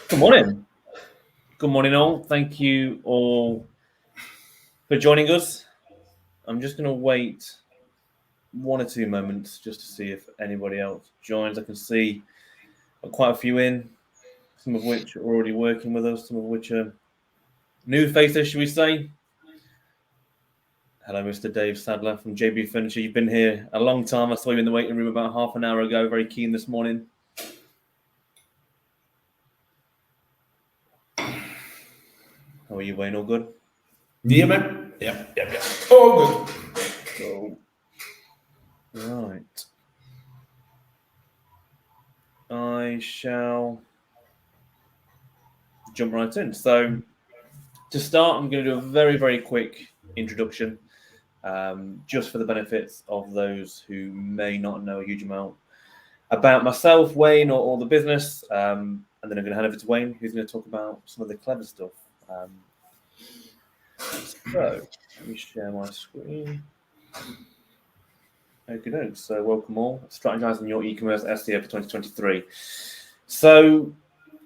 Good morning. Good morning, all. Thank you all for joining us. I'm just going to wait 1 or 2 moments just to see if anybody else joins. I can see quite a few in, some of which are already working with us, some of which are new faces, should we say. Hello, Mr. Dave Sadler from JB Furniture. You've been here a long time. I saw you in the waiting room about half an hour ago. Very keen this morning. How are you, Wayne? All good? Yeah, man. Yeah. All good. Cool. Right. I shall jump right in. So, to start, I'm going to do a very, very quick introduction, just for the benefits of those who may not know a huge amount about myself, Wayne, or the business. And then I'm going to hand over to Wayne, who's going to talk about some of the clever stuff. So let me share my screen. Okay, so welcome all. Strategising your e-commerce SEO for 2023. So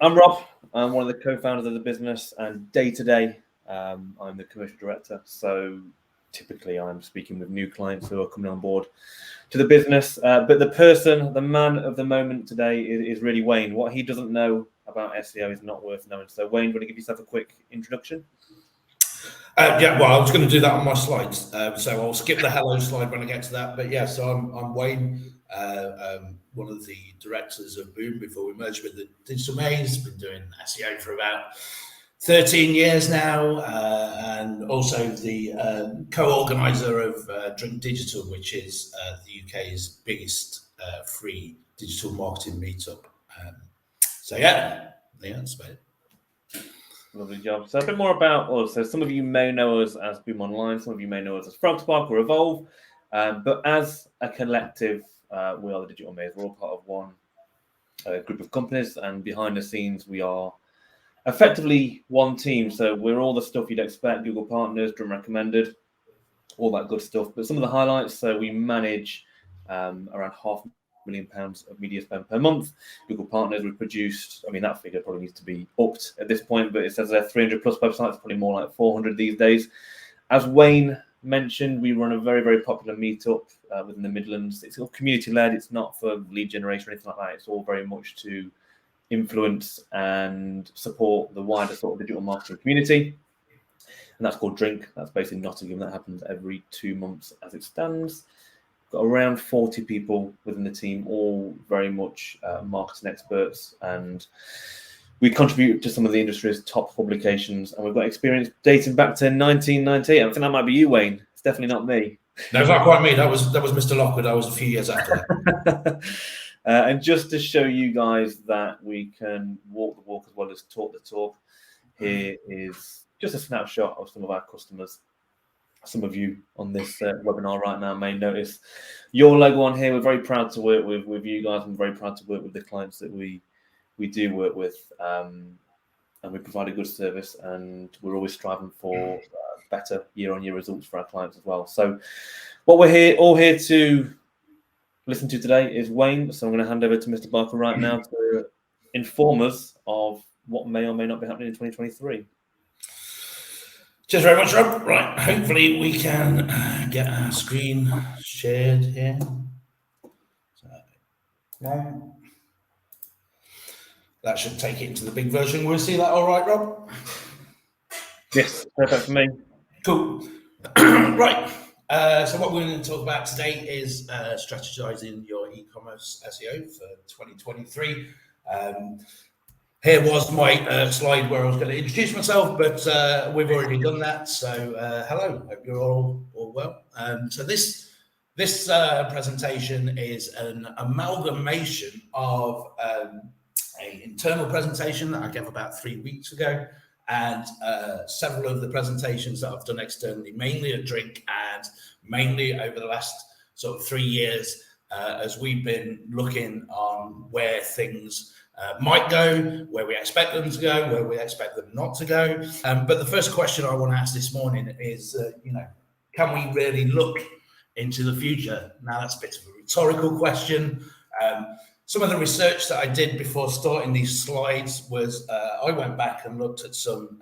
I'm Rob. I'm one of the co-founders of the business, and day to day, I'm the commercial director. So typically, I'm speaking with new clients who are coming on board to the business. But the man of the moment today is really Wayne. What he doesn't know about SEO is not worth knowing. So Wayne, want to give yourself a quick introduction? Yeah, well, I was going to do that on my slides, so I'll skip the hello slide when I get to that. But yeah, so I'm Wayne, one of the directors of Boom before we merged with the Digital Maze. Been doing SEO for about 13 years now, and also the co-organizer of Drink Digital, which is the UK's biggest free digital marketing meetup. So yeah, that's about it. Lovely job. So a bit more about us. So some of you may know us as Boom Online, some of you may know us as Frog Spark or Evolve, but as a collective, we are the Digital Maze. We're all part of one group of companies, and behind the scenes, we are effectively one team. So we're all the stuff you'd expect: Google Partners, Drum Recommended, all that good stuff. But some of the highlights: so we manage around £500,000 of media spend per month. Google Partners, we've produced, I mean, that figure probably needs to be upped at this point, but it says there 300 plus websites, probably more like 400 these days. As Wayne mentioned, we run a very, very popular meetup within the Midlands. It's all community-led. It's not for lead generation or anything like that. It's all very much to influence and support the wider sort of digital marketing community. And that's called Drink. That's based in Nottingham. That happens every 2 months as it stands. Got around 40 people within the team, all very much marketing experts, and we contribute to some of the industry's top publications, and we've got experience dating back to 1998. I think that might be you, Wayne. It's definitely not me. No, it's not quite me. That was Mr. Lockwood. I was a few years after that. And just to show you guys that we can walk the walk as well as talk the talk, here is just a snapshot of some of our customers. Some of you on this webinar right now may notice your logo on here. We're very proud to work with you guys. I'm very proud to work with the clients that we do work with, and we provide a good service, and we're always striving for better year-on-year results for our clients as well. So what we're all here to listen to today is Wayne. So I'm going to hand over to Mr. Barker right now to inform us of what may or may not be happening in 2023. Cheers very much, Rob. Right, hopefully we can get our screen shared here. So, that should take it into the big version. We'll see that all right, Rob? Yes, perfect for me. Cool. Right. So what we're going to talk about today is strategizing your e-commerce SEO for 2023. Here was my slide where I was going to introduce myself, but we've already done that. So hello, hope you're all well. So this presentation is an amalgamation of an internal presentation that I gave about 3 weeks ago, and several of the presentations that I've done externally, mainly at Drink and mainly over the last sort of 3 years, as we've been looking on where things might go, where we expect them to go, where we expect them not to go. But the first question I want to ask this morning is, can we really look into the future? Now, that's a bit of a rhetorical question. some of the research that I did before starting these slides was I went back and looked at some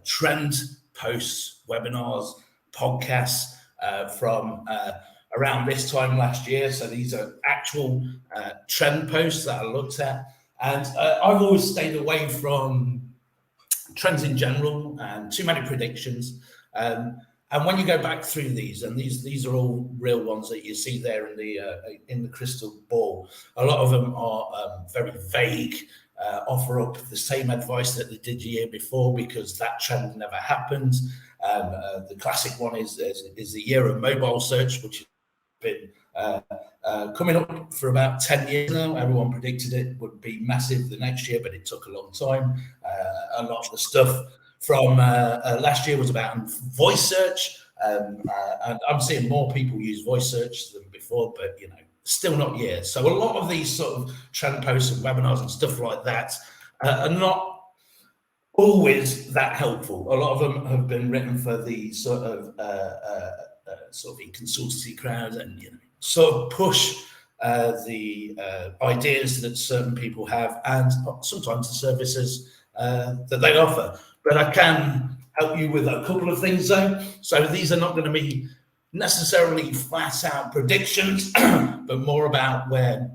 trend posts, webinars, podcasts from around this time last year. So these are actual trend posts that I looked at. And I've always stayed away from trends in general and too many predictions. And when you go back through these, and these are all real ones that you see there in the crystal ball, a lot of them are very vague, offer up the same advice that they did the year before because that trend never happened. The classic one is the year of mobile search, which has been coming up for about 10 years now. Everyone predicted it would be massive the next year, but it took a long time. A lot of the stuff from last year was about voice search, and I'm seeing more people use voice search than before, but still not yet. So a lot of these sort of trend posts and webinars and stuff like that are not always that helpful. A lot of them have been written for the sort of consultancy crowd and sort of push the ideas that certain people have and sometimes the services that they offer. But I can help you with a couple of things though. So these are not going to be necessarily flat out predictions, but more about where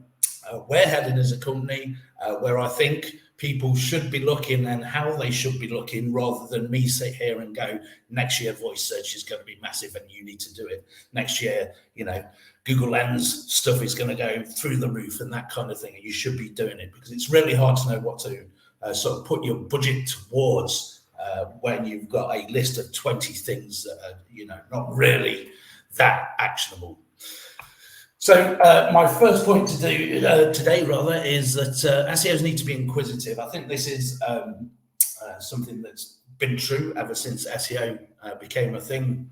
we're heading as a company, where I think people should be looking and how they should be looking, rather than me sit here and go, next year voice search is going to be massive and you need to do it. Next year, Google Lens stuff is going to go through the roof and that kind of thing. And you should be doing it because it's really hard to know what to sort of put your budget towards when you've got a list of 20 things that are, not really that actionable. So my first point to do today, rather, is that SEOs need to be inquisitive. I think this is something that's been true ever since SEO became a thing.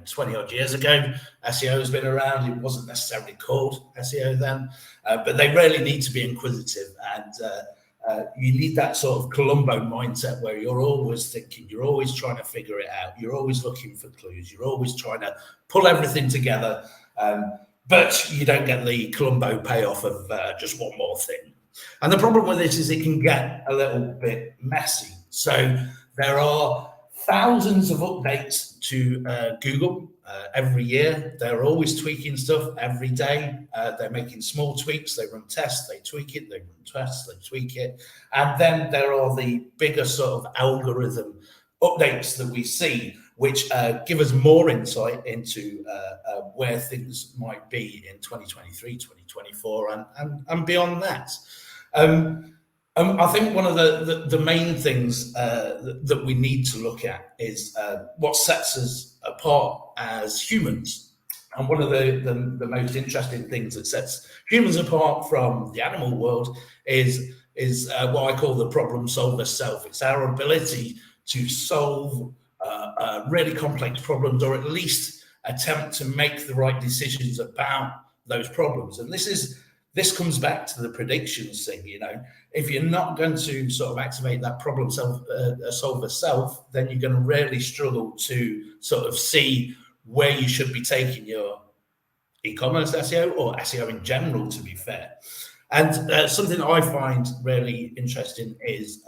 20 odd years ago, SEO has been around. It wasn't necessarily called SEO then, but they really need to be inquisitive, and you need that sort of Columbo mindset where you're always thinking, you're always trying to figure it out, you're always looking for clues, you're always trying to pull everything together, but you don't get the Columbo payoff of just one more thing. And the problem with this is it can get a little bit messy. So there are thousands of updates to Google every year. They're always tweaking stuff every day. They're making small tweaks. They run tests, they tweak it, they run tests, they tweak it. And then there are the bigger sort of algorithm updates that we see, which give us more insight into where things might be in 2023, 2024, and beyond that. I think one of the main things that we need to look at is what sets us apart as humans. And one of the most interesting things that sets humans apart from the animal world is what I call the problem solver self. It's our ability to solve really complex problems, or at least attempt to make the right decisions about those problems. And this comes back to the predictions thing. If you're not going to sort of activate that problem solver self, then you're going to really struggle to sort of see where you should be taking your e-commerce SEO, or SEO in general, to be fair. And something I find really interesting is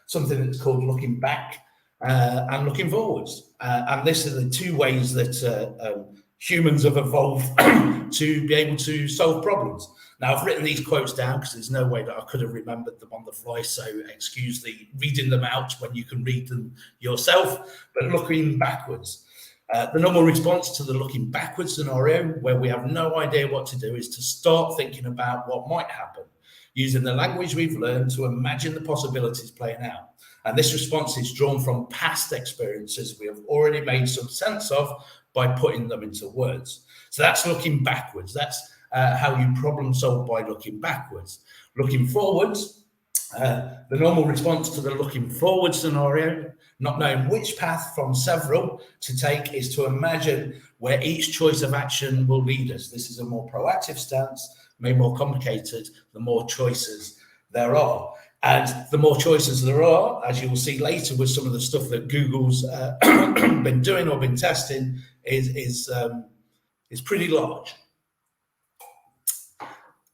something that's called looking back and looking forwards. And this are the two ways that humans have evolved to be able to solve problems. Now, I've written these quotes down because there's no way that I could have remembered them on the fly, so excuse the reading them out when you can read them yourself. But looking backwards, the normal response to the looking backwards scenario, where we have no idea what to do, is to start thinking about what might happen, using the language we've learned to imagine the possibilities playing out. And this response is drawn from past experiences we have already made some sense of by putting them into words. So that's looking backwards. That's how you problem solve by looking backwards. Looking forwards, the normal response to the looking forward scenario, not knowing which path from several to take, is to imagine where each choice of action will lead us. This is a more proactive stance, made more complicated the more choices there are. And the more choices there are, as you will see later with some of the stuff that Google's been doing or been testing, is pretty large.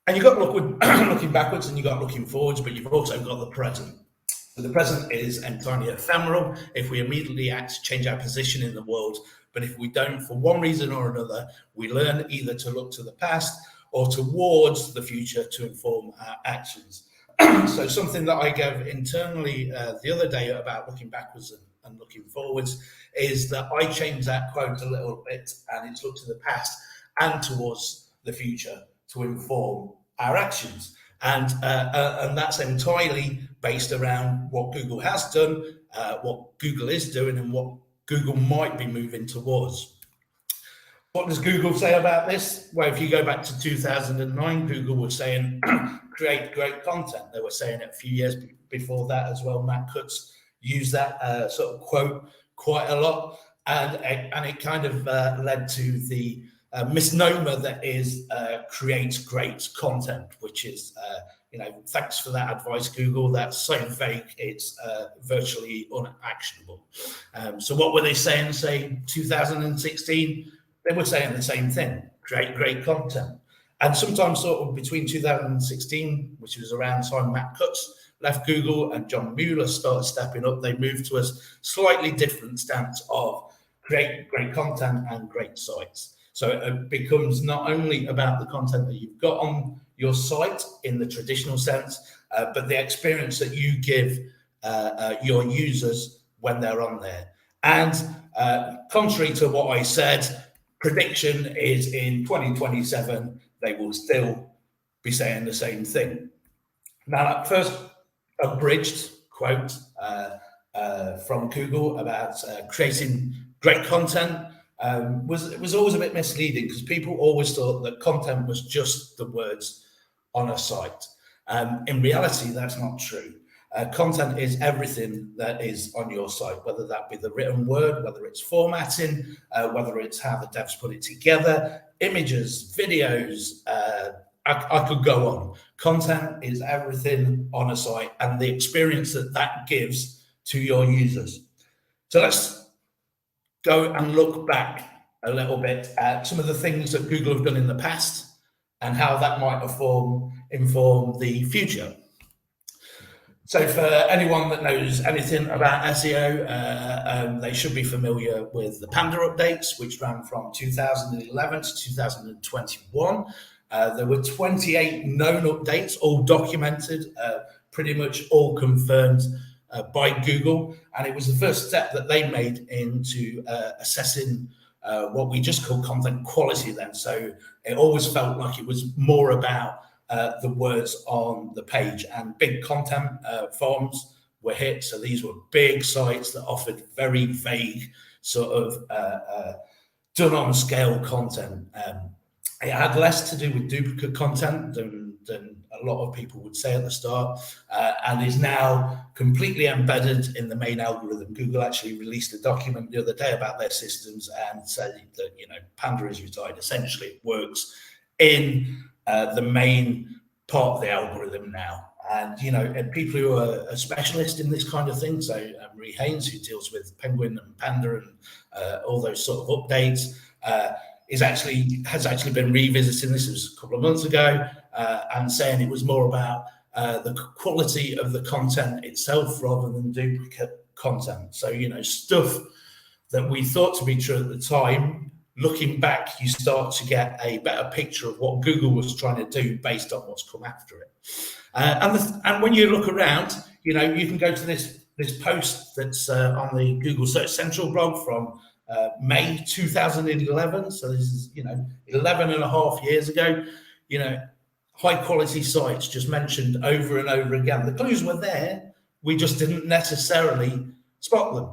And you've got looking backwards and you've got looking forwards, but you've also got the present. So the present is entirely ephemeral. If we immediately act to change our position in the world, but if we don't, for one reason or another, we learn either to look to the past or towards the future to inform our actions. So something that I gave internally the other day about looking backwards and looking forwards is that I changed that quote a little bit, and it's look to the past and towards the future to inform our actions. And that's entirely based around what Google has done, what Google is doing, and what Google might be moving towards. What does Google say about this? Well, if you go back to 2009, Google was saying, create great content. They were saying it a few years before that as well. Matt Cutts used that sort of quote quite a lot. And it kind of led to the misnomer that is create great content, which is, thanks for that advice, Google. That's so vague, it's virtually unactionable. So what were they saying, say, 2016? They were saying the same thing, create great content. And sometime sort of between 2016, which was around the time Matt Cutts left Google and John Mueller started stepping up, they moved to a slightly different stance of create great content and great sites. So it becomes not only about the content that you've got on your site in the traditional sense, but the experience that you give your users when they're on there. And contrary to what I said, prediction is in 2027, they will still be saying the same thing. Now, that first abridged quote from Google about creating great content was always a bit misleading, because people always thought that content was just the words on a site. In reality, that's not true. Content is everything that is on your site, whether that be the written word, whether it's formatting, whether it's how the devs put it together, images, videos, I could go on. Content is everything on a site and the experience that gives to your users. So let's go and look back a little bit at some of the things that Google have done in the past and how that might inform the future. So for anyone that knows anything about SEO, they should be familiar with the Panda updates, which ran from 2011 to 2021. There were 28 known updates, all documented, pretty much all confirmed by Google. And it was the first step that they made into assessing what we just call content quality then. So it always felt like it was more about the words on the page, and big content farms were hit. So these were big sites that offered very vague sort of done on scale content. It had less to do with duplicate content than a lot of people would say at the start, and is now completely embedded in the main algorithm. Google actually released a document the other day about their systems and said that, Panda is retired. Essentially, it works in the main part of the algorithm now. And, and people who are a specialist in this kind of thing, so Marie Haynes, who deals with Penguin and Panda and all those sort of updates, has actually been revisiting this. It was a couple of months ago, and saying it was more about the quality of the content itself rather than duplicate content. So, stuff that we thought to be true at the time, looking back, you start to get a better picture of what Google was trying to do based on what's come after it. And when you look around, you can go to this post that's on the Google Search Central blog from May 2011. So this is, 11 and a half years ago. High quality sites just mentioned over and over again. The clues were there. We just didn't necessarily spot them.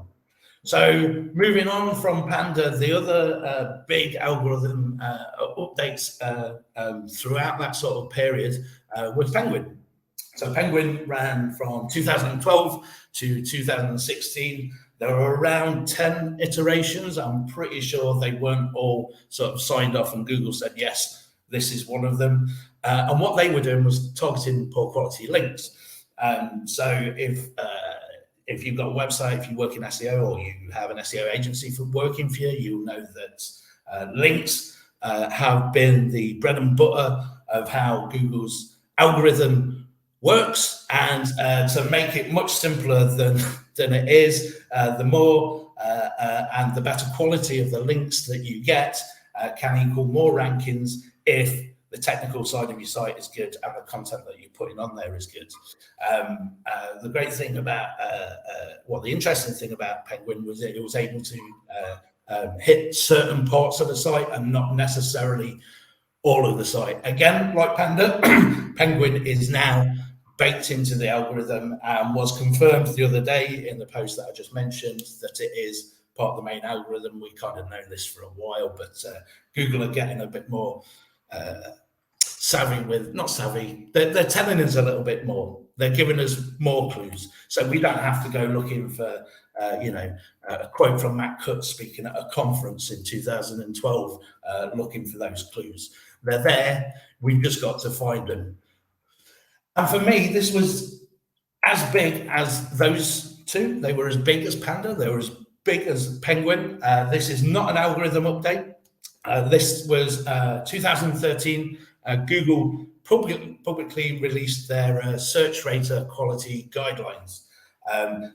So moving on from Panda, the other big algorithm updates throughout that sort of period was Penguin. So Penguin ran from 2012 to 2016. There were around 10 iterations. I'm pretty sure they weren't all sort of signed off and Google said, yes, this is one of them. And what they were doing was targeting poor quality links. So if you've got a website, if you work in SEO or you have an SEO agency for working for you, you'll know that links have been the bread and butter of how Google's algorithm works, and to make it much simpler than it is, the more and the better quality of the links that you get can equal more rankings if the technical side of your site is good and the content that you're putting on there is good. The great thing about, the interesting thing about Penguin was that it was able to hit certain parts of the site and not necessarily all of the site. Again, like Panda, Penguin is now baked into the algorithm and was confirmed the other day in the post that I just mentioned that it is part of the main algorithm. We kind of known this for a while, but Google are getting a bit more savvy with, not savvy, they're telling us a little bit more. They're giving us more clues. So we don't have to go looking for, a quote from Matt Cutts speaking at a conference in 2012, looking for those clues. They're there. We've just got to find them. And for me, this was as big as those two. They were as big as Panda. They were as big as Penguin. This is not an algorithm update. This was 2013. Google publicly released their search rater quality guidelines.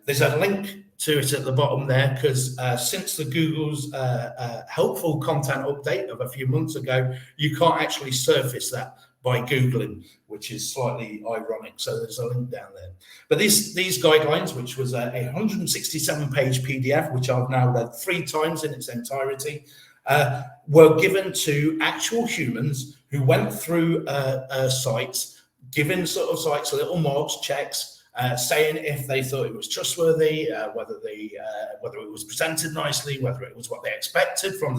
There's a link to it at the bottom there because since the Google's helpful content update of a few months ago, you can't actually surface that by Googling, which is slightly ironic. So there's a link down there. But these guidelines, which was a 167-page PDF, which I've now read 3 times in its entirety, were given to actual humans who went through sites, giving sort of sites little marks, checks, saying if they thought it was trustworthy, whether it was presented nicely, whether it was what they expected from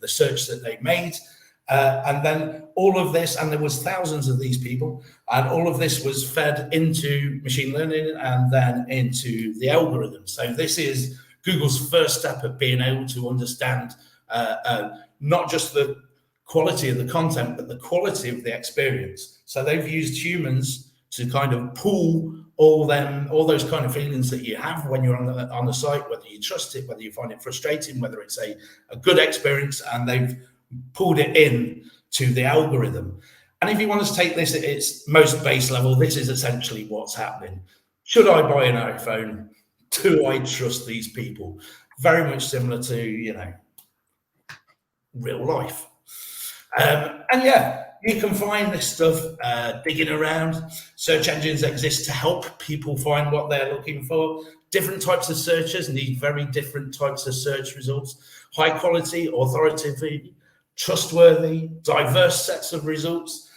the search that they made. And then all of this, and there was thousands of these people, and all of this was fed into machine learning and then into the algorithm. So this is Google's first step at being able to understand not just the quality of the content, but the quality of the experience. So they've used humans to kind of pull all those kind of feelings that you have when you're on the site, whether you trust it, whether you find it frustrating, whether it's a good experience, and they've pulled it in to the algorithm. And if you want to take this at its most base level, this is essentially what's happening. Should I buy an iPhone? Do I trust these people? Very much similar to, real life. And yeah, you can find this stuff digging around. Search engines exist to help people find what they're looking for. Different types of searchers need very different types of search results. High quality, authoritative, trustworthy, diverse sets of results.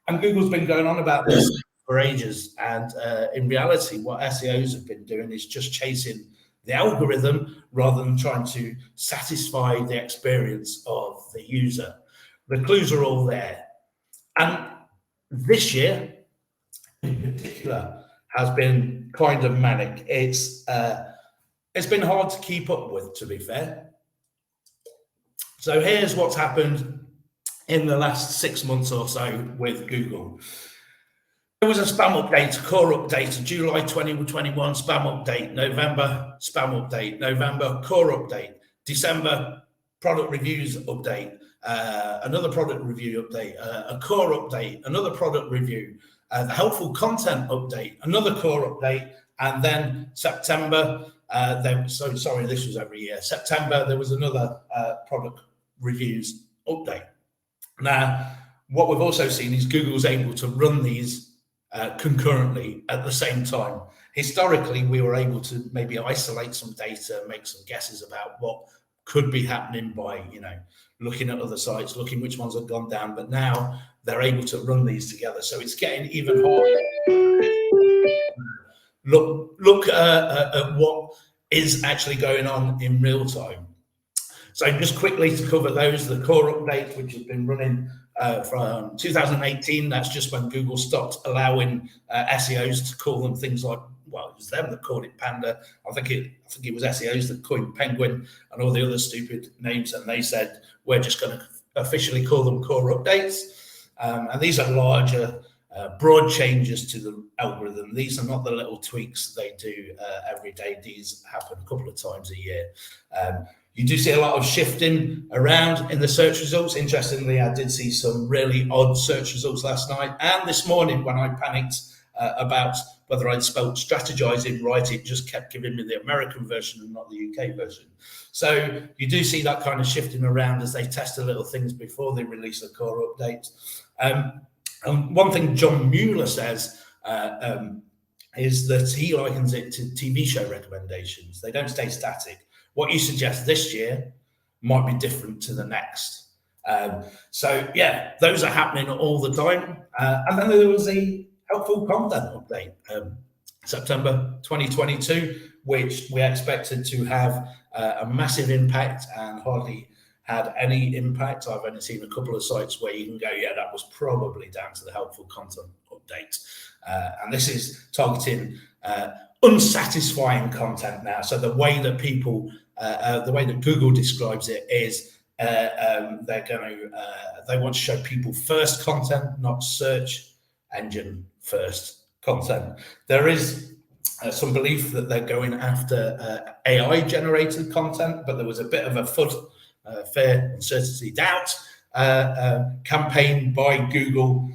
And Google's been going on about this for ages. And in reality, what SEOs have been doing is just chasing the algorithm rather than trying to satisfy the experience of the user. The clues are all there. And this year, in particular, has been kind of manic. It's been hard to keep up with, to be fair. So here's what's happened in the last 6 months or so with Google. There was a spam update, a core update, a July 2021 spam update, November spam update, November core update, December product reviews update, another product review update, a core update, another product review, the helpful content update, another core update, and then September, this was every year. September, there was another product reviews update. Now, what we've also seen is Google's able to run these concurrently at the same time. Historically, we were able to maybe isolate some data, make some guesses about what could be happening by, looking at other sites, looking which ones have gone down. But now they're able to run these together. So it's getting even harder. Look at what is actually going on in real time. So just quickly to cover those, the core update, which has been running from 2018, that's just when Google stopped allowing SEOs to call them things like, well, it was them that called it Panda. I think it was SEOs that coined Penguin and all the other stupid names, and they said, we're just going to officially call them core updates. And these are larger, broad changes to the algorithm. These are not the little tweaks they do every day. These happen a couple of times a year. You do see a lot of shifting around in the search results. Interestingly, I did see some really odd search results last night and this morning when I panicked about whether I'd spelled strategizing right. It just kept giving me the American version and not the UK version. So you do see that kind of shifting around as they test the little things before they release the core updates. And one thing John Mueller says is that he likens it to TV show recommendations. They don't stay static. What you suggest this year might be different to the next. So yeah, those are happening all the time. And then there was a helpful content update, September 2022, which we expected to have a massive impact and hardly had any impact. I've only seen a couple of sites where you can go, yeah, that was probably down to the helpful content update. And this is targeting unsatisfying content now. So the way that people, the way that Google describes it is they want to show people first content, not search engine first content. There is some belief that they're going after AI generated content, but there was a bit of a fair uncertainty doubt campaign by Google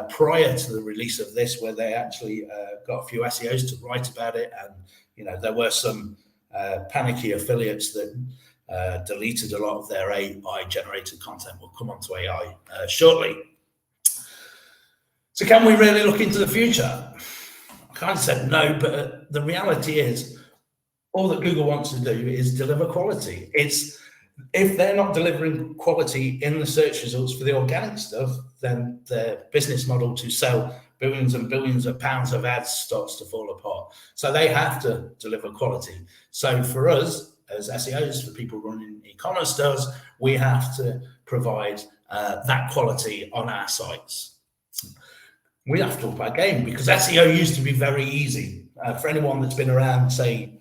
prior to the release of this, where they actually got a few SEOs to write about it, and there were some panicky affiliates that deleted a lot of their AI generated content. We'll come on to AI shortly. So can we really look into the future? I kind of said no, but the reality is all that Google wants to do is deliver quality. If they're not delivering quality in the search results for the organic stuff, then their business model to sell billions and billions of pounds of ads starts to fall apart. So they have to deliver quality. So for us as SEOs, for people running e-commerce stores, we have to provide that quality on our sites. We have to up our game because SEO used to be very easy. For anyone that's been around, say,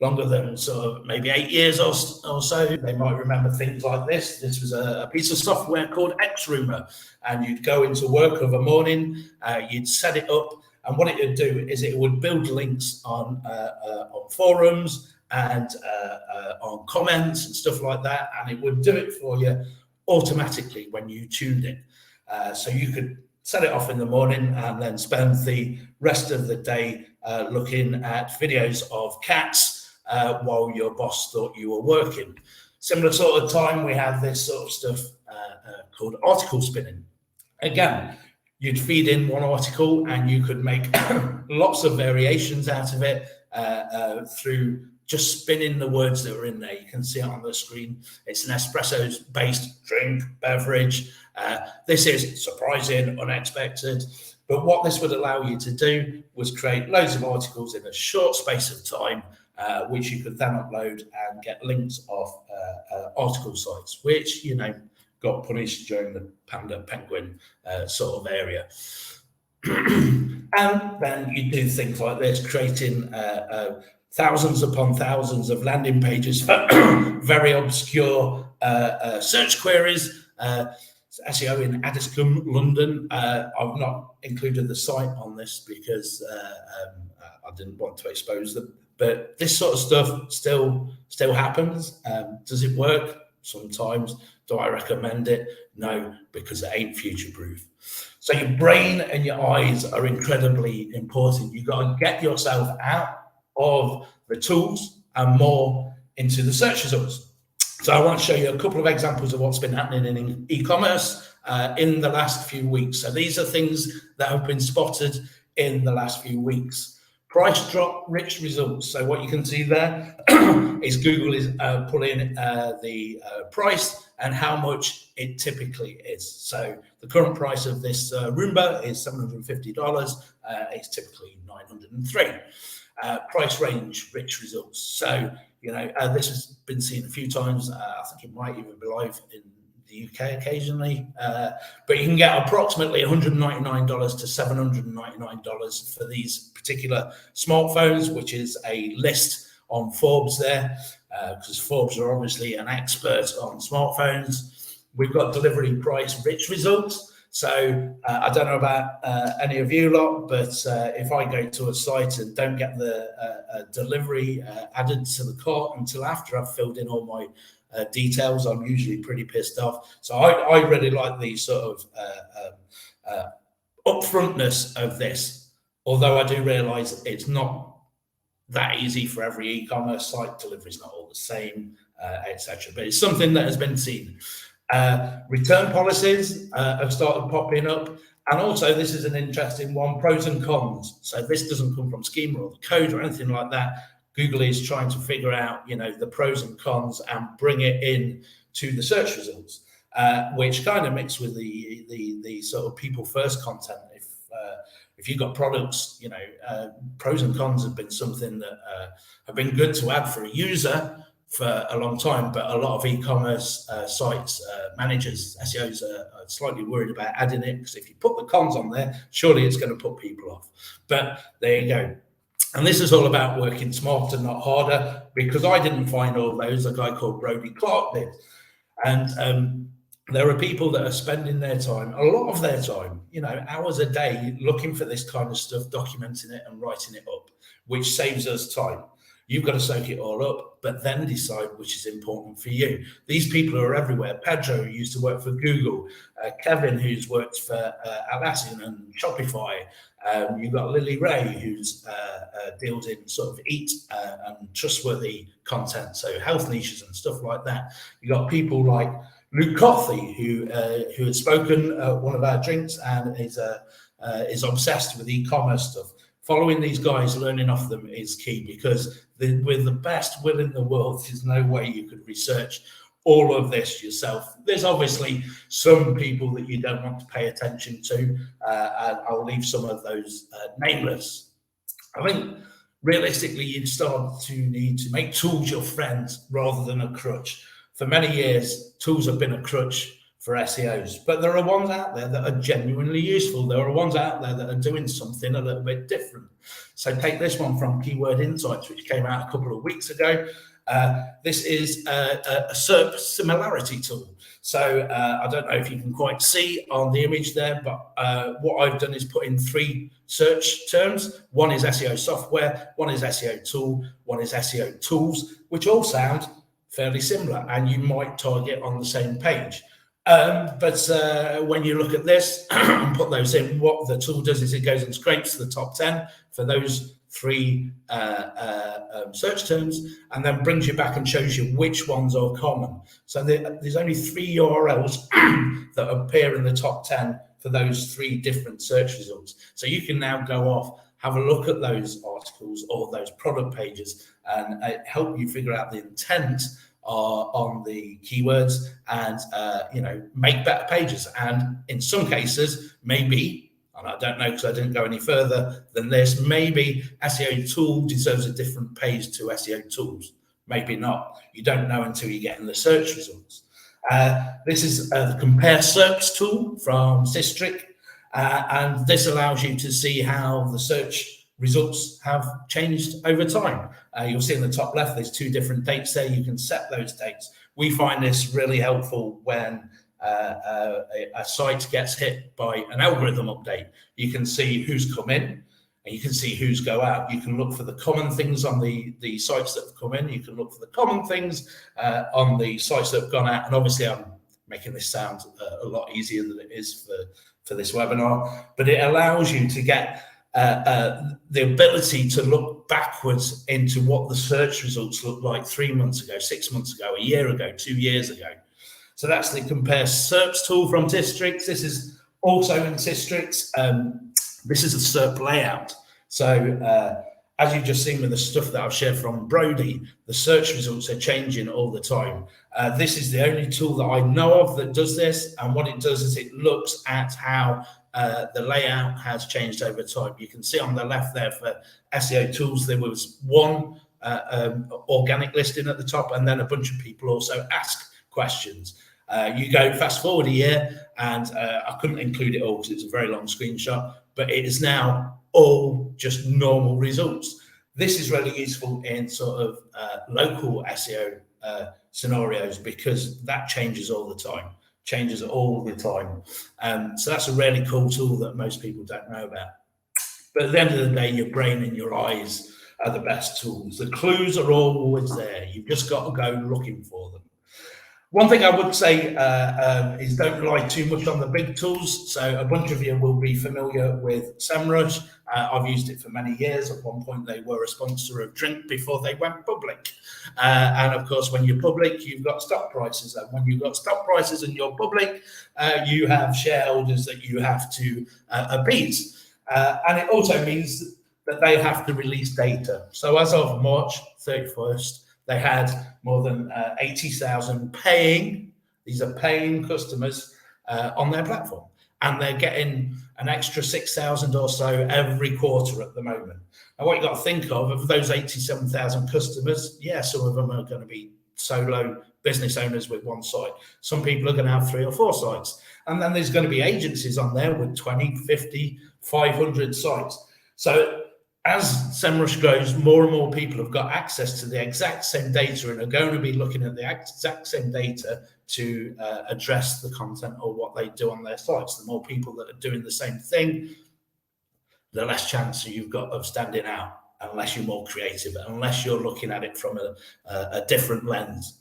longer than sort of maybe 8 years or so, they might remember things like this. This was a piece of software called Xroomer, and you'd go into work of a morning, you'd set it up, and what it would do is it would build links on forums and on comments and stuff like that, and it would do it for you automatically when you tuned it. So you could set it off in the morning and then spend the rest of the day looking at videos of cats while your boss thought you were working. Similar sort of time, we have this sort of stuff called article spinning. Again, you'd feed in one article and you could make lots of variations out of it through just spinning the words that are in there. You can see it on the screen. It's an espresso-based drink, beverage. This is surprising, unexpected. But what this would allow you to do was create loads of articles in a short space of time, which you could then upload and get links off article sites, which, got punished during the Panda Penguin sort of area. And then you do things like this, creating thousands upon thousands of landing pages for very obscure search queries. SEO in Addiscombe, London. I've not included the site on this because I didn't want to expose them. But this sort of stuff still happens. Does it work? Sometimes. Do I recommend it? No, because it ain't future-proof. So your brain and your eyes are incredibly important. You've got to get yourself out of the tools and more into the search results. So I want to show you a couple of examples of what's been happening in e-commerce in the last few weeks. So these are things that have been spotted in the last few weeks. Price drop, rich results. So what you can see there is Google is pulling the price and how much it typically is. So the current price of this Roomba is $750. It's typically $903. Price range, rich results. So this has been seen a few times. I think it might even be live in the UK occasionally. But you can get approximately $199 to $799 for these particular smartphones, which is a list on Forbes there, because Forbes are obviously an expert on smartphones. We've got delivery price rich results. So I don't know about any of you lot, but if I go to a site and don't get the delivery added to the cart until after I've filled in all my details, I'm usually pretty pissed off. So I really like the sort of upfrontness of this, although I do realise it's not that easy for every e-commerce site. Delivery is not all the same, etc. But it's something that has been seen. Return policies have started popping up. And also, this is an interesting one, pros and cons. So this doesn't come from Schema or the code or anything like that. Google is trying to figure out, the pros and cons and bring it in to the search results, which kind of mix with the sort of people first content. If you've got products, pros and cons have been something that have been good to add for a user for a long time, but a lot of e-commerce sites, managers, SEOs are slightly worried about adding it, because if you put the cons on there, surely it's going to put people off. But there you go. And this is all about working smarter, not harder, because I didn't find all those. A guy called Brody Clark did. And there are people that are spending their time, a lot of their time, hours a day, looking for this kind of stuff, documenting it and writing it up, which saves us time. You've got to soak it all up, but then decide which is important for you. These people are everywhere. Pedro, who used to work for Google, Kevin, who's worked for Atlassian and Shopify. You've got Lily Ray, who's deals in sort of eat and trustworthy content, so health niches and stuff like that. You've got people like Luke Coffey, who had spoken at one of our drinks and is obsessed with e-commerce stuff. Following these guys, learning off them is key, because with the best will in the world, there's no way you could research all of this yourself. There's obviously some people that you don't want to pay attention to, and I'll leave some of those nameless. I think realistically, you'd start to need to make tools your friends rather than a crutch. For many years, tools have been a crutch for SEOs, but there are ones out there that are genuinely useful. There are ones out there that are doing something a little bit different. So take this one from Keyword Insights, which came out a couple of weeks ago. This is a SERP similarity tool. So I don't know if you can quite see on the image there, but what I've done is put in 3 search terms. One is SEO software, one is SEO tool, one is SEO tools, which all sound fairly similar, and you might target on the same page. But when you look at this and put those in, what the tool does is it goes and scrapes the top 10 for those 3 search terms, and then brings you back and shows you which ones are common. So there's only 3 URLs that appear in the top 10 for those 3 different search results. So you can now go off, have a look at those articles or those product pages, and help you figure out the intent on the keywords, and make better pages. And in some cases, maybe, and I don't know because I didn't go any further than this, maybe SEO tool deserves a different page to SEO tools. Maybe not. You don't know until you get in the search results. This is the Compare SERPs tool from Systrix, and this allows you to see how the search results have changed over time. You'll see in the top left, there's 2 different dates there. You can set those dates. We find this really helpful when a site gets hit by an algorithm update. You can see who's come in, and you can see who's go out. You can look for the common things on the sites that have come in. You can look for the common things on the sites that have gone out. And obviously, I'm making this sound a lot easier than it is for this webinar, but it allows you to get the ability to look backwards into what the search results looked like 3 months ago, 6 months ago, a year ago, 2 years ago. So that's the Compare SERPs tool from Systrix. This is also in Systrix. This is a SERP layout. So as you've just seen with the stuff that I've shared from Brody, the search results are changing all the time. This is the only tool that I know of that does this. And what it does is it looks at how the layout has changed over time. You can see on the left there for SEO tools, there was 1 organic listing at the top, and then a bunch of people also ask questions. You go fast forward a year, and I couldn't include it all because it's a very long screenshot, but it is now all just normal results. This is really useful in sort of local SEO scenarios, because that changes all the time. So that's a really cool tool that most people don't know about. But at the end of the day, your brain and your eyes are the best tools. The clues are always there. You've just got to go looking for them. One thing I would say is don't rely too much on the big tools. So a bunch of you will be familiar with SEMrush. I've used it for many years. At one point, they were a sponsor of Drink before they went public. And of course, when you're public, you've got stock prices. And when you've got stock prices and you're public, you have shareholders that you have to appease. And it also means that they have to release data. So as of March 31st, they had more than 80,000 these are paying customers on their platform. And they're getting an extra 6,000 or so every quarter at the moment. And what you got to think of those 87,000 customers, yeah, some of them are going to be solo business owners with one site. Some people are going to have 3 or 4 sites. And then there's going to be agencies on there with 20, 50, 500 sites. So as SEMrush grows, more and more people have got access to the exact same data and are going to be looking at the exact same data to address the content or what they do on their sites. The more people that are doing the same thing, the less chance you've got of standing out, unless you're more creative, unless you're looking at it from a different lens.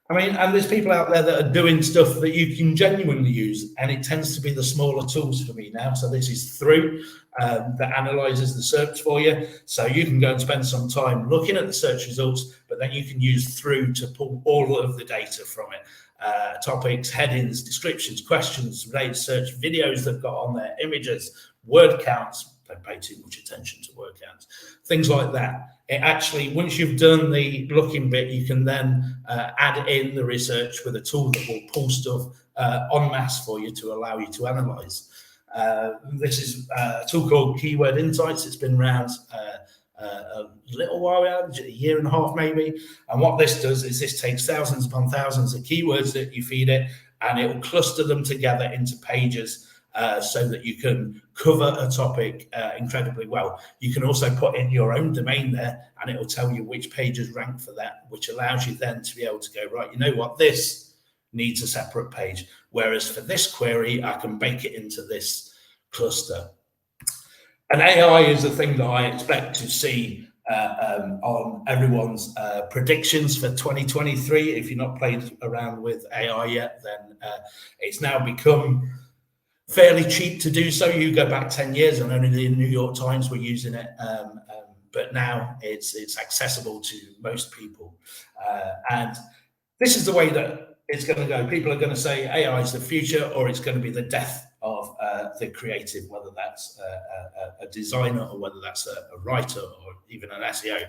I mean, and there's people out there that are doing stuff that you can genuinely use, and it tends to be the smaller tools for me now. So this is Through that analyzes the search for you. So you can go and spend some time looking at the search results, but then you can use Through to pull all of the data from it. Topics, headings, descriptions, questions, related search, videos they've got on there, images, word counts. Don't pay too much attention to word counts, things like that. It actually, once you've done the looking bit, you can then add in the research with a tool that will pull stuff en masse for you to allow you to analyze. This is a tool called Keyword Insights. It's been around a little while, a year and a half maybe. And what this does is this takes thousands upon thousands of keywords that you feed it, and it will cluster them together into pages so that you can cover a topic incredibly well. You can also put in your own domain there, and it will tell you which pages rank for that, which allows you then to be able to go, right, you know what, this needs a separate page. Whereas for this query, I can bake it into this cluster. And AI is the thing that I expect to see on everyone's predictions for 2023. If you've not played around with AI yet, then it's now become fairly cheap to do so. You go back 10 years and only the New York Times were using it, but now it's accessible to most people. And this is the way that it's going to go. People are going to say AI is the future, or it's going to be the death of the creative, whether that's a designer or whether that's a writer or even an SEO.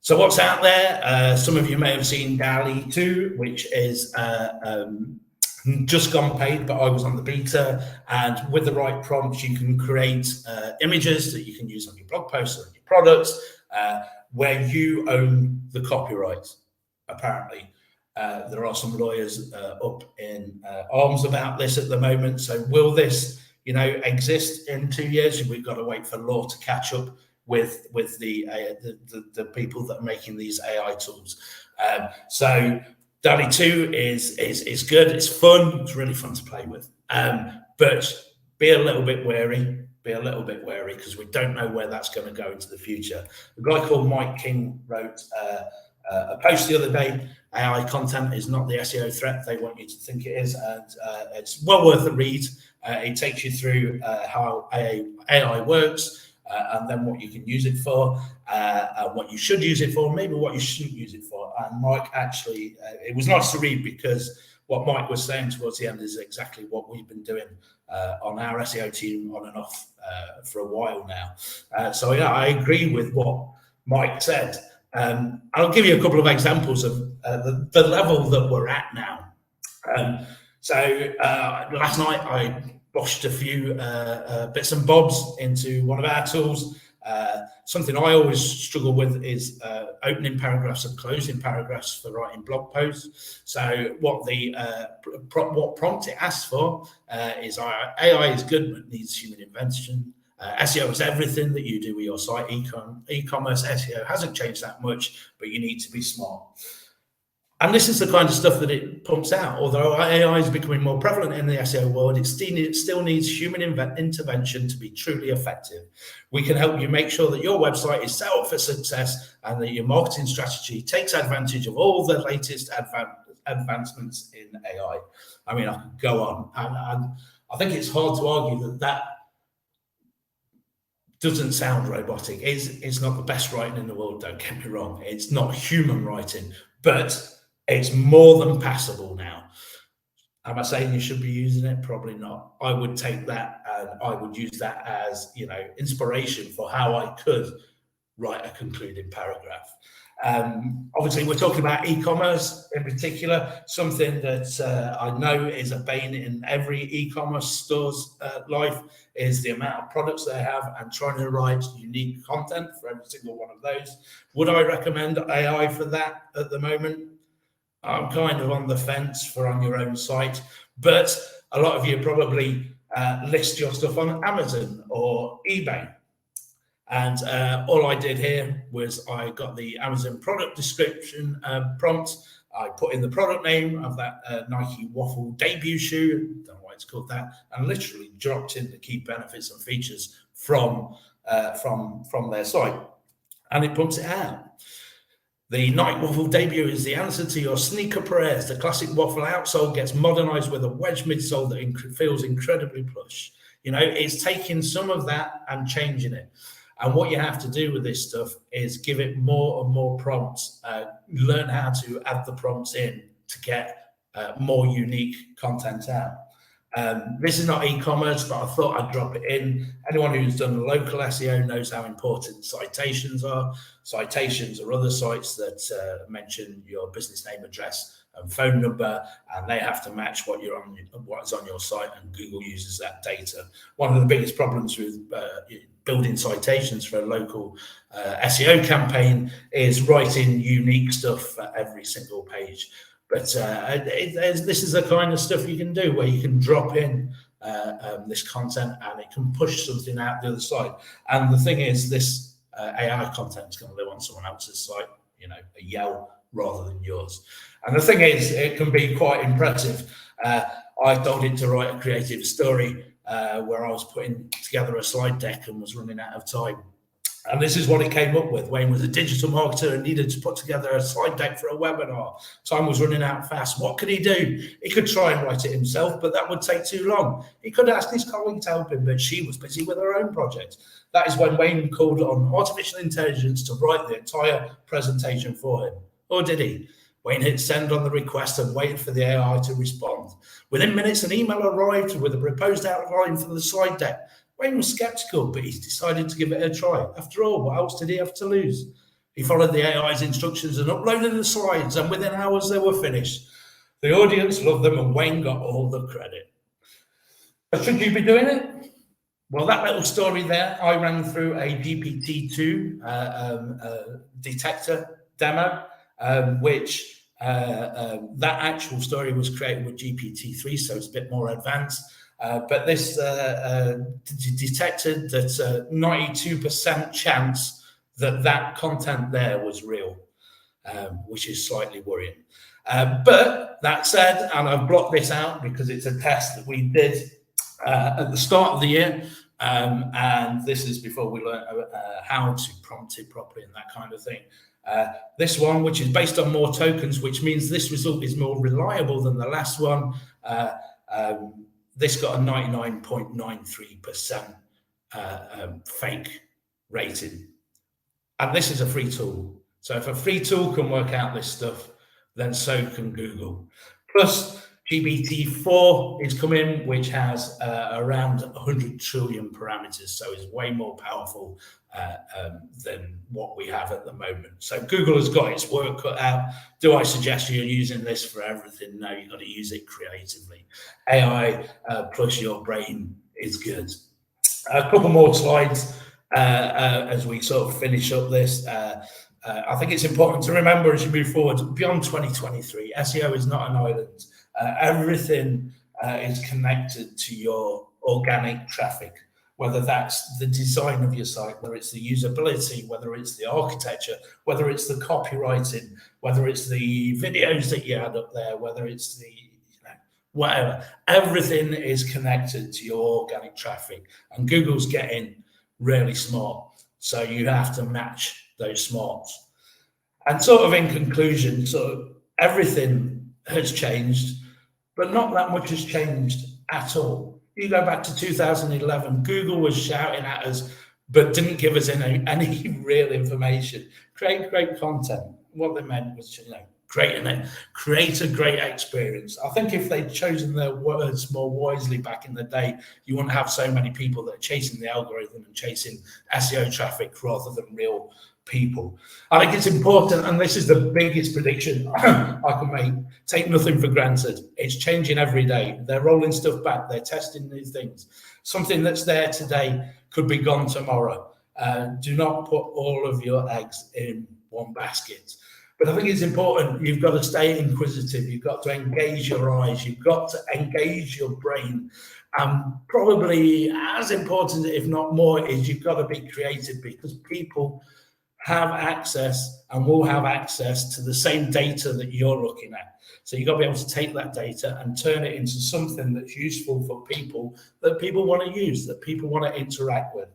So what's out there? Some of you may have seen DALL-E 2, which is just gone paid, but I was on the beta, and with the right prompts, you can create images that you can use on your blog posts or your products, where you own the copyright, apparently. There are some lawyers up in arms about this at the moment. So will this, exist in 2 years? We've got to wait for law to catch up with the people that are making these AI tools. So DALL-E 2 is good. It's fun. It's really fun to play with. But be a little bit wary. Because we don't know where that's going to go into the future. A guy called Mike King wrote a post the other day. AI content is not the SEO threat they want you to think it is, and it's well worth a read. It takes you through how AI works, and then what you can use it for, what you should use it for, maybe what you shouldn't use it for. And Mike actually, it was nice to read, because what Mike was saying towards the end is exactly what we've been doing on our SEO team on and off for a while now. So yeah, I agree with what Mike said. I'll give you a couple of examples of the level that we're at now. So last night I boshed a few bits and bobs into one of our tools. Something I always struggle with is opening paragraphs and closing paragraphs for writing blog posts. So what prompt it asks for is AI is good, but needs human invention. SEO is everything that you do with your site. E-commerce SEO hasn't changed that much, but you need to be smart. And this is the kind of stuff that it pumps out. Although AI is becoming more prevalent in the SEO world, it still needs human intervention to be truly effective. We can help you make sure that your website is set up for success and that your marketing strategy takes advantage of all the latest advancements in AI. I mean, I could go on, and I think it's hard to argue that doesn't sound robotic. It's not the best writing in the world, don't get me wrong. It's not human writing, but it's more than passable now. Am I saying you should be using it? Probably not. I would take that and I would use that as, inspiration for how I could write a concluding paragraph. Obviously, we're talking about e-commerce in particular, something that I know is a bane in every e-commerce store's life is the amount of products they have and trying to write unique content for every single one of those. Would I recommend AI for that at the moment? I'm kind of on the fence for on your own site, but a lot of you probably list your stuff on Amazon or eBay. And all I did here was I got the Amazon product description prompt. I put in the product name of that Nike waffle debut shoe, don't know why it's called that, and literally dropped in the key benefits and features from their site, and it pumps it out. The Nike waffle debut is the answer to your sneaker prayers. The classic waffle outsole gets modernized with a wedge midsole that feels incredibly plush. It's taking some of that and changing it. And what you have to do with this stuff is give it more and more prompts, learn how to add the prompts in to get more unique content out. This is not e-commerce, but I thought I'd drop it in. Anyone who's done local SEO knows how important citations are. Citations are other sites that mention your business name, address, and phone number, and they have to match what is on your site, and Google uses that data. One of the biggest problems with building citations for a local SEO campaign is writing unique stuff for every single page. But this is the kind of stuff you can do where you can drop in this content and it can push something out the other side. And the thing is, this AI content is going to live on someone else's site, a Yelp rather than yours. And the thing is, it can be quite impressive. I told it to write a creative story where I was putting together a slide deck and was running out of time. And this is what it came up with. Wayne was a digital marketer and needed to put together a slide deck for a webinar. Time was running out fast. What could he do? He could try and write it himself, but that would take too long. He could ask his colleague to help him, but she was busy with her own project. That is when Wayne called on artificial intelligence to write the entire presentation for him. Or did he? Wayne hit send on the request and waited for the AI to respond. Within minutes, an email arrived with a proposed outline for the slide deck. Wayne was skeptical, but he's decided to give it a try. After all, what else did he have to lose? He followed the AI's instructions and uploaded the slides, and within hours they were finished. The audience loved them, and Wayne got all the credit. But should you be doing it? Well, that little story there, I ran through a GPT-2 detector demo, which that actual story was created with GPT-3, so it's a bit more advanced. But this detected that 92% chance that content there was real, which is slightly worrying. But that said, and I've blocked this out because it's a test that we did at the start of the year, and this is before we learned how to prompt it properly and that kind of thing. This one, which is based on more tokens, which means this result is more reliable than the last one. This got a 99.93% fake rating. And this is a free tool. So if a free tool can work out this stuff, then so can Google. Plus, GPT-4 is coming, which has around 100 trillion parameters. So it's way more powerful than what we have at the moment. So Google has got its work cut out. Do I suggest you're using this for everything? No, you've got to use it creatively. AI plus your brain is good. A couple more slides as we sort of finish up this. I think it's important to remember as you move forward beyond 2023, SEO is not an island. Everything is connected to your organic traffic, whether that's the design of your site, whether it's the usability, whether it's the architecture, whether it's the copywriting, whether it's the videos that you add up there, whether it's the whatever. Everything is connected to your organic traffic, and Google's getting really smart. So you have to match those smarts. And sort of in conclusion, so everything has changed, but not that much has changed at all. You go back to 2011, Google was shouting at us, but didn't give us any real information. Create great content. What they meant was, create a great experience. I think if they'd chosen their words more wisely back in the day, you wouldn't have so many people that are chasing the algorithm and chasing SEO traffic rather than real people. I think it's important, and this is the biggest prediction I can make. Take nothing for granted. It's changing every day. They're rolling stuff back. They're testing new things. Something that's there today could be gone tomorrow. Do not put all of your eggs in one basket. But I think it's important. You've got to stay inquisitive. You've got to engage your eyes. You've got to engage your brain. Probably as important, if not more, is you've got to be creative, because people have access and will have access to the same data that you're looking at. So you've got to be able to take that data and turn it into something that's useful for people, that people want to use, that people want to interact with.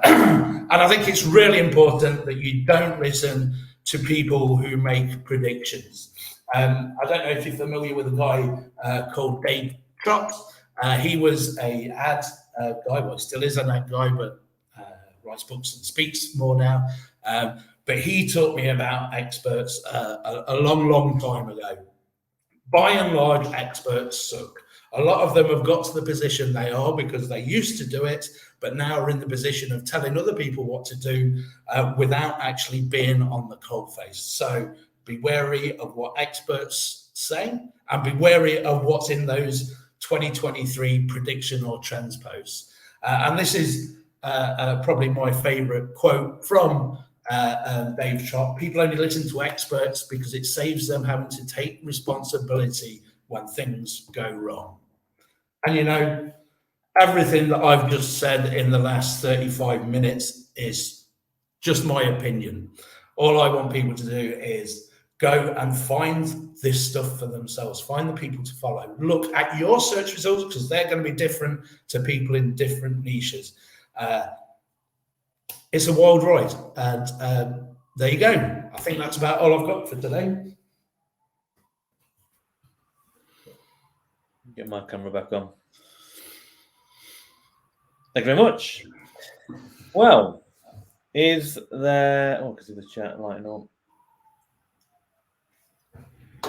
And I think it's really important that you don't listen to people who make predictions. I don't know if you're familiar with a guy called Dave Trox. He was a ad guy, well, still is an ad guy, but writes books and speaks more now. But he taught me about experts a long time ago. By and large, experts suck. A lot of them have got to the position they are because they used to do it, but now are in the position of telling other people what to do without actually being on the coalface. So be wary of what experts say, and be wary of what's in those 2023 prediction or trends posts. And this is probably my favorite quote from Dave Trox. People only listen to experts because it saves them having to take responsibility when things go wrong. And everything that I've just said in the last 35 minutes is just my opinion. All I want people to do is go and find this stuff for themselves. Find the people to follow. Look at your search results, because they're going to be different to people in different niches. It's a wild ride. And there you go. I think that's about all I've got for today. Get my camera back on. Thank you very much. Well, is there... Oh, I can see the chat lighting up.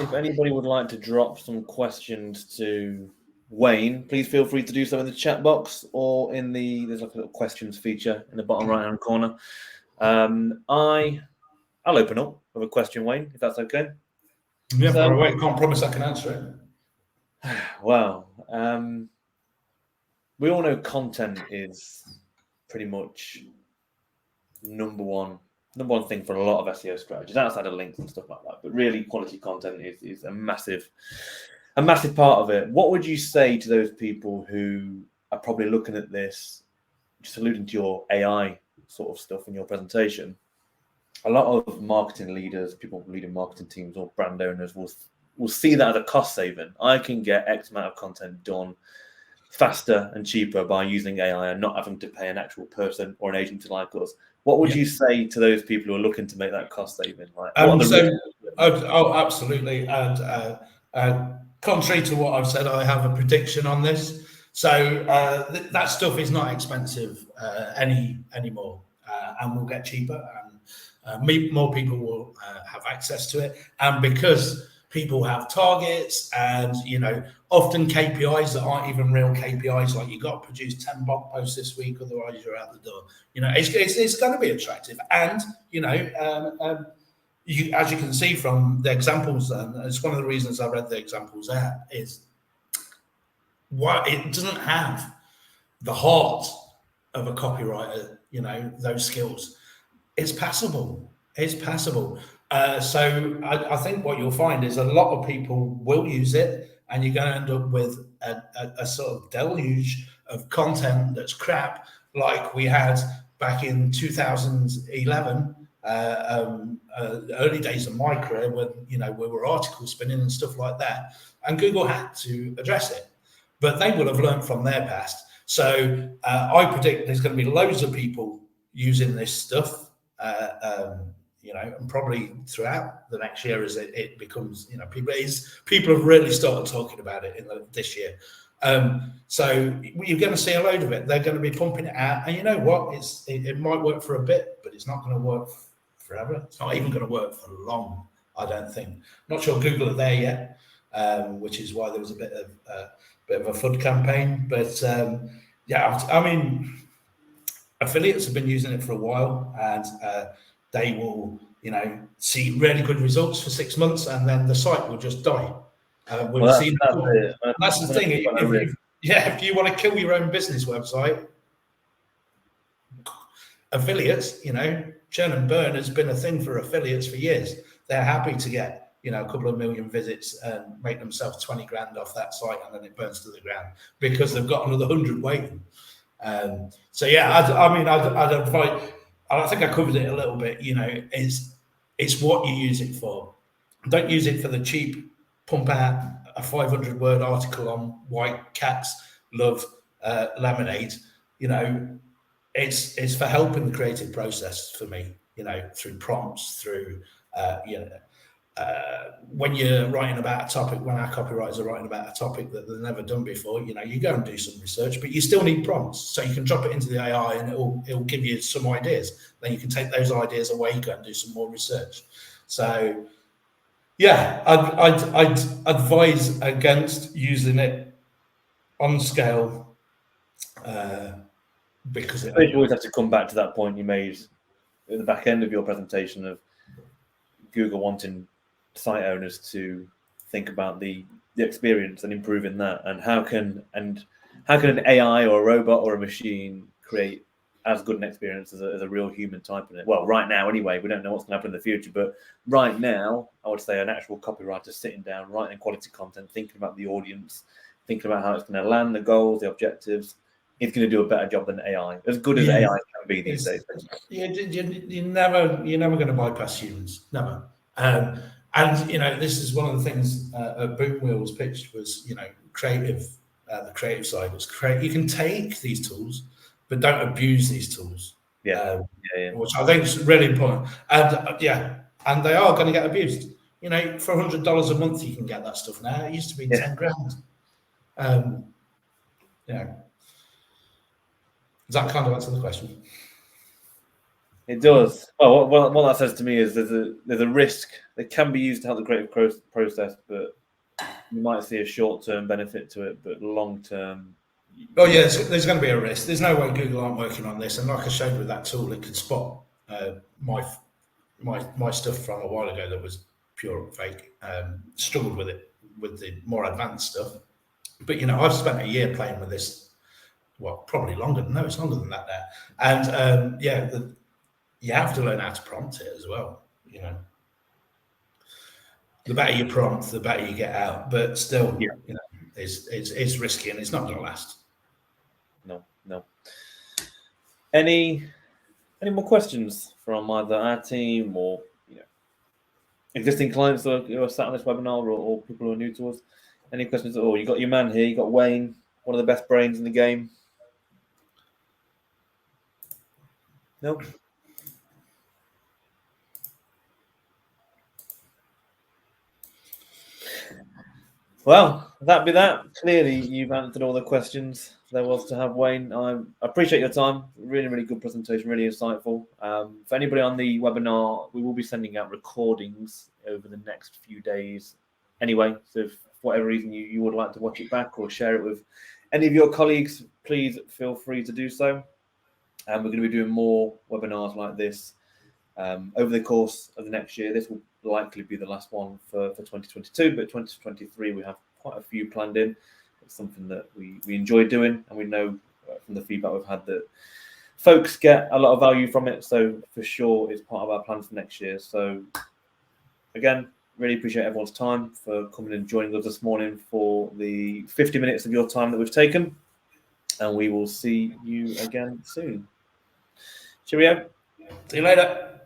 If anybody would like to drop some questions to Wayne, please feel free to do so in the chat box or there's like a little questions feature in the bottom right-hand corner. I'll open up with a question, Wayne, if that's okay. Yeah, so, I can't promise I can answer it. Well, we all know content is pretty much number one thing for a lot of SEO strategies, outside of links and stuff like that. But really, quality content is a massive part of it. What would you say to those people who are probably looking at this, just alluding to your AI sort of stuff in your presentation? A lot of marketing leaders, people leading marketing teams or brand owners will see that as a cost saving. I can get X amount of content done faster and cheaper by using AI and not having to pay an actual person or an agency like us. What would you say to those people who are looking to make that cost saving? Absolutely. And contrary to what I've said, I have a prediction on this. So that stuff is not expensive anymore, and will get cheaper, and more people will have access to it. And because people have targets and, often KPIs that aren't even real KPIs, like you got to produce 10 blog posts this week, otherwise you're out the door. It's going to be attractive. And, as you can see from the examples, and it's one of the reasons I read the examples out, is why it doesn't have the heart of a copywriter, those skills. It's passable. So I think what you'll find is a lot of people will use it, and you're going to end up with a sort of deluge of content that's crap, like we had back in 2011, early days of my career, when we were article spinning and stuff like that, and Google had to address it, but they will have learned from their past. So I predict there's going to be loads of people using this stuff. and probably throughout the next year as it becomes, people have really started talking about it this year. So you're going to see a load of it. They're going to be pumping it out, and you know what? It might work for a bit, but it's not going to work forever. It's not even going to work for long, I don't think. Not sure Google are there yet, which is why there was a bit of a FUD campaign. But I mean, affiliates have been using it for a while, and they will, see really good results for 6 months, and then the site will just die. We've seen that's the thing. If you want to kill your own business website, affiliates, churn and burn has been a thing for affiliates for years. They're happy to get a couple of million visits and make themselves 20 grand off that site, and then it burns to the ground because they've got another 100 waiting. So yeah, I'd advise. I think I covered it a little bit. It's what you use it for. Don't use it for the cheap pump out a 500-word article on why cats love lemonade. It's for helping the creative process for me. Through prompts, through when you're writing about a topic, when our copywriters are writing about a topic that they've never done before, you go and do some research, but you still need prompts. So you can drop it into the AI and it'll give you some ideas. Then you can take those ideas away, go and do some more research. So yeah, I'd advise against using it on scale because you always have to come back to that point you made at the back end of your presentation of Google wanting site owners to think about the experience and improving that, and how can an AI or a robot or a machine create as good an experience as a real human typing it? Well, right now anyway, we don't know what's going to happen in the future, but right now I would say an actual copywriter sitting down, writing quality content, thinking about the audience, thinking about how it's going to land the goals, the objectives, is going to do a better job than AI, as good as AI can be these days. You're never going to bypass humans, never. And this is one of the things Boom Wheels pitched was, creative. The creative side was you can take these tools, but don't abuse these tools. Which I think is really important. And and they are going to get abused. For $100 a month, you can get that stuff now. It used to be 10 grand. Does that kind of answer the question? It does. Well, what that says to me is there's a risk that can be used to help the creative process, but you might see a short-term benefit to it, but long-term. Oh yeah, there's going to be a risk. There's no way Google aren't working on this, and like I showed with that tool, it could spot my stuff from a while ago that was pure fake. Struggled with it with the more advanced stuff, but I've spent a year playing with this. Well, probably longer. No, it's longer than that now. And you have to learn how to prompt it as well. The better you prompt, the better you get out. But still, it's risky and it's not going to last. No. Any more questions from either our team or existing clients who are sat on this webinar or people who are new to us? Any questions at all? You got your man here. You got Wayne, one of the best brains in the game. Nope. Well, that'd be that. Clearly, you've answered all the questions there was to have, Wayne. I appreciate your time. Really, really good presentation. Really insightful. For anybody on the webinar, we will be sending out recordings over the next few days. Anyway, so if for whatever reason you would like to watch it back or share it with any of your colleagues, please feel free to do so. And we're going to be doing more webinars like this over the course of the next year. This will likely be the last one for 2022, but 2023 we have quite a few planned in. It's something that we enjoy doing, and we know from the feedback we've had that folks get a lot of value from it. So for sure, it's part of our plans for next year. So again, really appreciate everyone's time for coming and joining us this morning for the 50 minutes of your time that we've taken, and we will see you again soon. Cheerio. See you later.